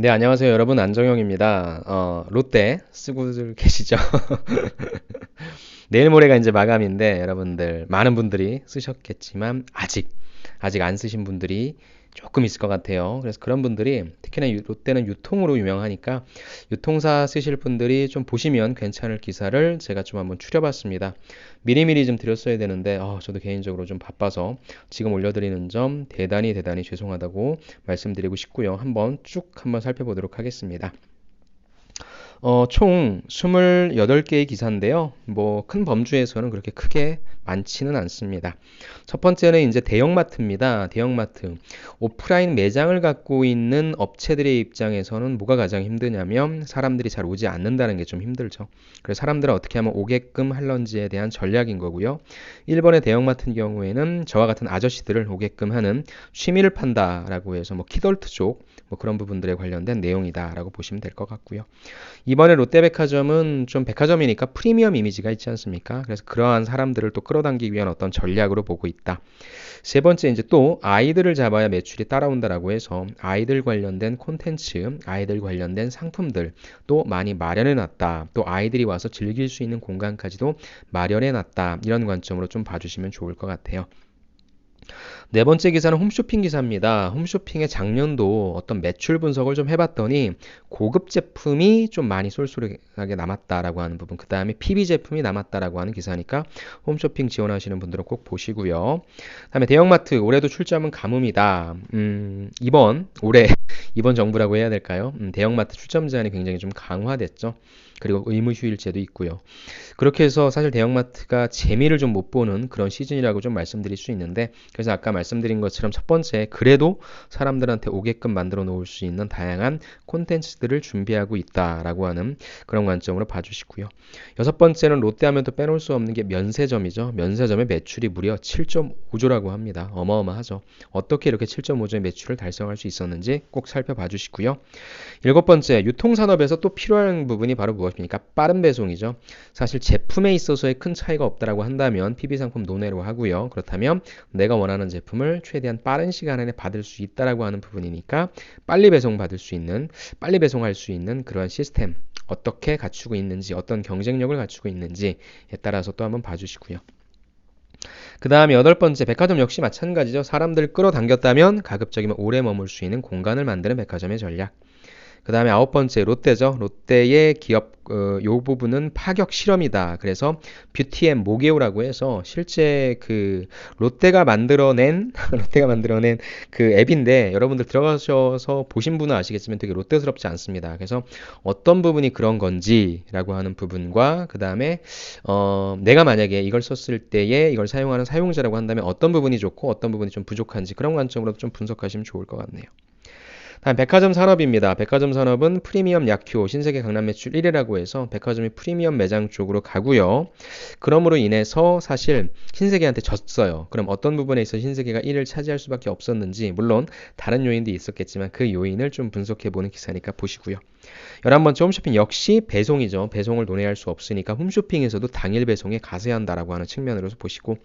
네, 안녕하세요, 여러분. 안정형입니다. 롯데 쓰고들 계시죠? 내일 모레가 이제 마감인데, 여러분들, 많은 분들이 쓰셨겠지만, 아직 안 쓰신 분들이 조금 있을 것 같아요. 그래서 그런 분들이, 특히나 롯데는 유통으로 유명하니까, 유통사 쓰실 분들이 좀 보시면 괜찮을 기사를 제가 좀 한번 추려봤습니다. 미리미리 좀 드렸어야 되는데, 저도 개인적으로 좀 바빠서 지금 올려드리는 점 대단히 대단히 죄송하다고 말씀드리고 싶고요. 한번 살펴보도록 하겠습니다. 총 28개의 기사인데요. 뭐 큰 범주에서는 그렇게 크게 많지는 않습니다. 첫 번째는 이제 대형마트입니다. 대형마트. 오프라인 매장을 갖고 있는 업체들의 입장에서는 뭐가 가장 힘드냐면 사람들이 잘 오지 않는다는 게 좀 힘들죠. 그래서 사람들은 어떻게 하면 오게끔 할런지에 대한 전략인 거고요. 1번의 대형마트인 경우에는 저와 같은 아저씨들을 오게끔 하는 취미를 판다라고 해서 뭐 키덜트족 뭐 그런 부분들에 관련된 내용이다라고 보시면 될 것 같고요. 이번에 롯데백화점은 좀 백화점이니까 프리미엄 이미지가 있지 않습니까? 그래서 그러한 사람들을 또 끌어당기기 위한 어떤 전략으로 보고 있다. 세 번째 이제 또 아이들을 잡아야 매출이 따라온다라고 해서 아이들 관련된 콘텐츠, 아이들 관련된 상품들 또 많이 마련해 놨다. 또 아이들이 와서 즐길 수 있는 공간까지도 마련해 놨다. 이런 관점으로 좀 봐주시면 좋을 것 같아요. 네 번째 기사는 홈쇼핑 기사입니다. 홈쇼핑의 작년도 어떤 매출 분석을 좀 해봤더니 고급 제품이 좀 많이 쏠쏠하게 남았다라고 하는 부분, 그 다음에 PB 제품이 남았다라고 하는 기사니까 홈쇼핑 지원하시는 분들은 꼭 보시고요. 그다음에 대형마트 올해도 출점은 가뭄이다. 올해 이번 정부라고 해야 될까요? 대형마트 출점 제한이 굉장히 좀 강화됐죠. 그리고 의무휴일제도 있고요. 그렇게 해서 사실 대형마트가 재미를 좀 못 보는 그런 시즌이라고 좀 말씀드릴 수 있는데, 그래서 아까 말씀드린 것처럼 첫 번째 그래도 사람들한테 오게끔 만들어 놓을 수 있는 다양한 콘텐츠들을 준비하고 있다라고 하는 그런 관점으로 봐주시고요. 여섯 번째는 롯데하면 또 빼놓을 수 없는 게 면세점이죠. 면세점의 매출이 무려 7.5조라고 합니다. 어마어마하죠. 어떻게 이렇게 7.5조의 매출을 달성할 수 있었는지 꼭 살펴봐 주시고요. 일곱 번째, 유통산업에서 또 필요한 부분이 바로 무엇입니까? 빠른 배송이죠. 사실 제품에 있어서의 큰 차이가 없다라고 한다면 PB 상품 논외로 하고요. 그렇다면 내가 원하는 제품을 최대한 빠른 시간 안에 받을 수 있다라고 하는 부분이니까 빨리 배송할 수 있는 그러한 시스템 어떻게 갖추고 있는지, 어떤 경쟁력을 갖추고 있는지에 따라서 또 한번 봐주시고요. 그 다음에 여덟 번째, 백화점 역시 마찬가지죠. 사람들 끌어당겼다면 가급적이면 오래 머물 수 있는 공간을 만드는 백화점의 전략. 그 다음에 아홉 번째 롯데죠. 롯데의 기업 요 부분은 파격 실험이다. 그래서 뷰티앤 모게오라고 해서 실제 그 롯데가 만들어낸 롯데가 만들어낸 그 앱인데 여러분들 들어가셔서 보신 분은 아시겠지만 되게 롯데스럽지 않습니다. 그래서 어떤 부분이 그런 건지라고 하는 부분과 그 다음에 내가 만약에 이걸 썼을 때에 이걸 사용하는 사용자라고 한다면 어떤 부분이 좋고 어떤 부분이 좀 부족한지 그런 관점으로 좀 분석하시면 좋을 것 같네요. 다음 백화점 산업입니다. 백화점 산업은 프리미엄 약효, 신세계 강남 매출 1위라고 해서 백화점이 프리미엄 매장 쪽으로 가고요. 그럼으로 인해서 사실 신세계한테 졌어요. 그럼 어떤 부분에 있어 신세계가 1위를 차지할 수밖에 없었는지, 물론 다른 요인도 있었겠지만 그 요인을 좀 분석해보는 기사니까 보시고요. 11번째 홈쇼핑 역시 배송이죠. 배송을 논의할 수 없으니까 홈쇼핑에서도 당일 배송에 가세야 한다라고 하는 측면으로서 보시고,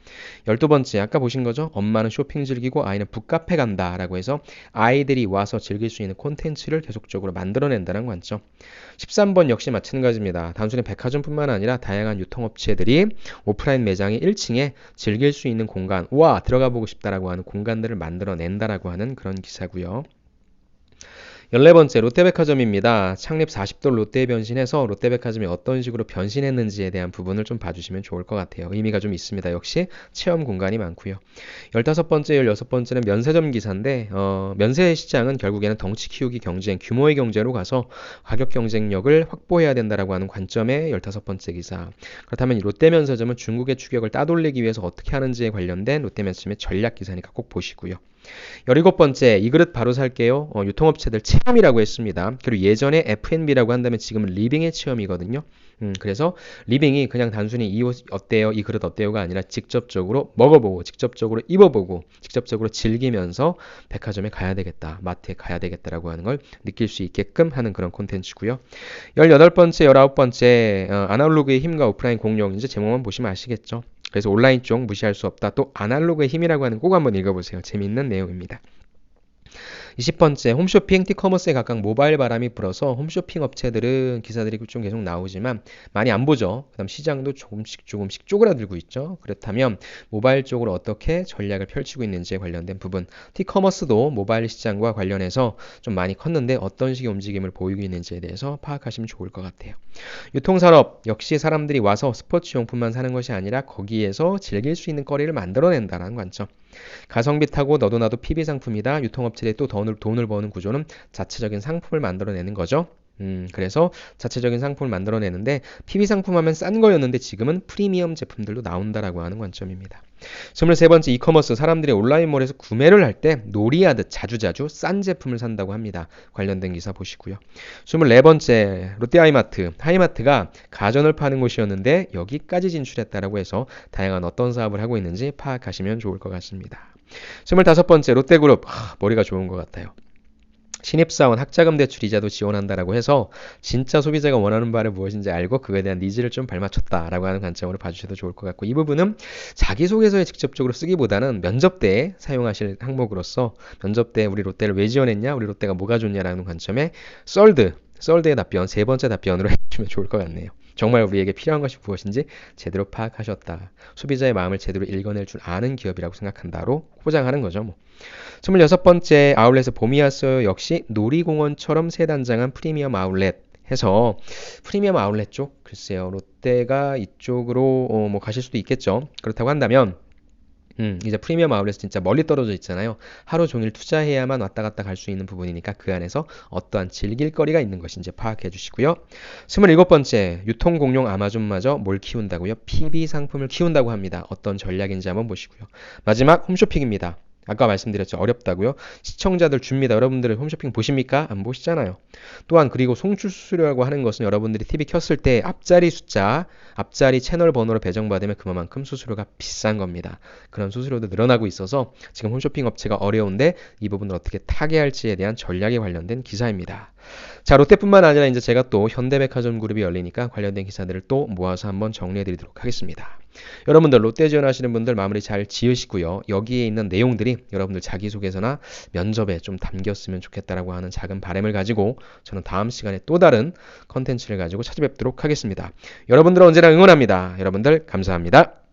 12번째 아까 보신 거죠. 엄마는 쇼핑 즐기고 아이는 북카페 간다라고 해서 아이들이 와서 즐길 수 있는 콘텐츠를 계속적으로 만들어낸다는 관점. 13번 역시 마찬가지입니다. 단순히 백화점뿐만 아니라 다양한 유통업체들이 오프라인 매장의 1층에 즐길 수 있는 공간, 와 들어가 보고 싶다라고 하는 공간들을 만들어낸다라고 하는 그런 기사고요. 14번째 롯데백화점입니다. 창립 40돌 롯데에 변신해서 롯데백화점이 어떤 식으로 변신했는지에 대한 부분을 좀 봐주시면 좋을 것 같아요. 의미가 좀 있습니다. 역시 체험 공간이 많고요. 15번째, 16번째는 면세점 기사인데 면세 시장은 결국에는 덩치 키우기 경쟁, 규모의 경제로 가서 가격 경쟁력을 확보해야 된다라고 하는 관점의 15번째 기사. 그렇다면 롯데면세점은 중국의 추격을 따돌리기 위해서 어떻게 하는지에 관련된 롯데면세점의 전략 기사니까 꼭 보시고요. 17번째, 이 그릇 바로 살게요. 유통업체들 체험이라고 했습니다. 그리고 예전에 F&B라고 한다면 지금은 리빙의 체험이거든요. 그래서 리빙이 그냥 단순히 이 옷 어때요? 이 그릇 어때요가 아니라 직접적으로 먹어보고, 직접적으로 입어보고, 직접적으로 즐기면서 백화점에 가야 되겠다, 마트에 가야 되겠다라고 하는 걸 느낄 수 있게끔 하는 그런 콘텐츠고요. 18번째, 19번째, 아날로그의 힘과 오프라인 공룡. 이제 제목만 보시면 아시겠죠? 그래서 온라인 쪽 무시할 수 없다. 또 아날로그의 힘이라고 하는 꼭 한번 읽어보세요. 재미있는 내용입니다. 20번째, 홈쇼핑, 티커머스에 각각 모바일 바람이 불어서 홈쇼핑 업체들은 기사들이 좀 계속 나오지만 많이 안 보죠. 그다음 시장도 조금씩 쪼그라들고 있죠. 그렇다면 모바일 쪽으로 어떻게 전략을 펼치고 있는지에 관련된 부분, 티커머스도 모바일 시장과 관련해서 좀 많이 컸는데 어떤 식의 움직임을 보이고 있는지에 대해서 파악하시면 좋을 것 같아요. 유통산업 역시 사람들이 와서 스포츠 용품만 사는 것이 아니라 거기에서 즐길 수 있는 거리를 만들어낸다는 관점. 가성비 타고 너도 나도 PB 상품이다. 유통업체들이 또 돈을 버는 구조는 자체적인 상품을 만들어내는 거죠. 그래서 자체적인 상품을 만들어내는데 PB 상품 하면 싼 거였는데 지금은 프리미엄 제품들도 나온다라고 하는 관점입니다. 23번째, 이커머스. 사람들이 온라인몰에서 구매를 할 때 놀이하듯 자주자주 싼 제품을 산다고 합니다. 관련된 기사 보시고요. 24번째, 롯데하이마트. 하이마트가 가전을 파는 곳이었는데 여기까지 진출했다라고 해서 다양한 어떤 사업을 하고 있는지 파악하시면 좋을 것 같습니다. 25번째, 롯데그룹. 머리가 좋은 것 같아요. 신입사원 학자금 대출 이자도 지원한다라고 해서 진짜 소비자가 원하는 바를 무엇인지 알고 그거에 대한 니즈를 좀 발맞췄다라고 하는 관점으로 봐주셔도 좋을 것 같고, 이 부분은 자기소개서에 직접적으로 쓰기보다는 면접 때 사용하실 항목으로서 면접 때 우리 롯데를 왜 지원했냐, 우리 롯데가 뭐가 좋냐라는 관점에 썰드의 답변, 세 번째 답변으로 해주시면 좋을 것 같네요. 정말 우리에게 필요한 것이 무엇인지 제대로 파악하셨다. 소비자의 마음을 제대로 읽어낼 줄 아는 기업이라고 생각한다로 포장하는 거죠. 뭐. 26번째, 아울렛의 봄이었어요. 역시 놀이공원처럼 새 단장한 프리미엄 아울렛 해서 프리미엄 아울렛 쪽, 글쎄요. 롯데가 이쪽으로 뭐 가실 수도 있겠죠. 그렇다고 한다면 이제 프리미엄 아울렛은 진짜 멀리 떨어져 있잖아요. 하루 종일 투자해야만 왔다 갔다 갈 수 있는 부분이니까 그 안에서 어떠한 즐길 거리가 있는 것인지 파악해 주시고요. 27번째, 유통공룡 아마존마저 뭘 키운다고요? PB 상품을 키운다고 합니다. 어떤 전략인지 한번 보시고요. 마지막, 홈쇼핑입니다. 아까 말씀드렸죠. 어렵다고요? 시청자들 줍니다. 여러분들 홈쇼핑 보십니까? 안 보시잖아요. 또한 그리고 송출수수료라고 하는 것은 여러분들이 TV 켰을 때 앞자리 숫자, 앞자리 채널 번호로 배정받으면 그만큼 수수료가 비싼 겁니다. 그런 수수료도 늘어나고 있어서 지금 홈쇼핑 업체가 어려운데 이 부분을 어떻게 타개할지에 대한 전략에 관련된 기사입니다. 자, 롯데뿐만 아니라 이제 제가 또 현대백화점 그룹이 열리니까 관련된 기사들을 또 모아서 한번 정리해드리도록 하겠습니다. 여러분들 롯데 지원하시는 분들 마무리 잘 지으시고요. 여기에 있는 내용들이 여러분들 자기소개서나 면접에 좀 담겼으면 좋겠다라고 하는 작은 바람을 가지고 저는 다음 시간에 또 다른 컨텐츠를 가지고 찾아뵙도록 하겠습니다. 여러분들은 언제나 응원합니다. 여러분들 감사합니다.